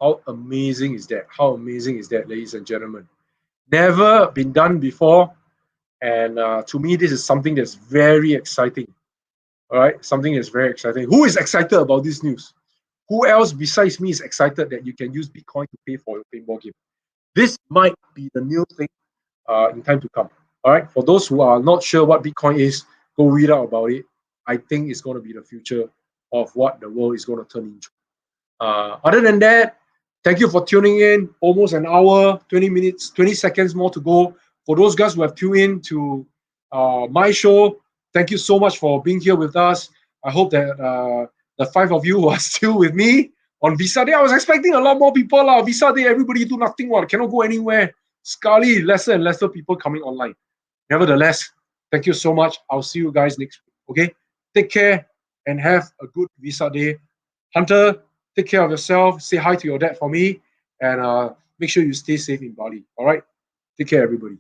How amazing is that? How amazing is that, ladies and gentlemen? Never been done before. And to me, this is something that's very exciting. All right, something that's very exciting. Who is excited about this news? Who else besides me is excited that you can use Bitcoin to pay for your paintball game? This might be the new thing in time to come. All right, for those who are not sure what Bitcoin is, go read out about it. I think it's going to be the future of what the world is going to turn into. Other than that, thank you for tuning in. Almost an hour, 20 minutes, 20 seconds more to go. For those guys who have tuned in to my show, thank you so much for being here with us. I hope that the 5 of you who are still with me on Visa Day, I was expecting a lot more people. Visa Day, everybody do nothing, cannot go anywhere. Scarly, lesser and lesser people coming online. Nevertheless, thank you so much. I'll see you guys next week. Okay? Take care and have a good Visa Day. Hunter, take care of yourself. Say hi to your dad for me. And make sure you stay safe in Bali. All right? Take care, everybody.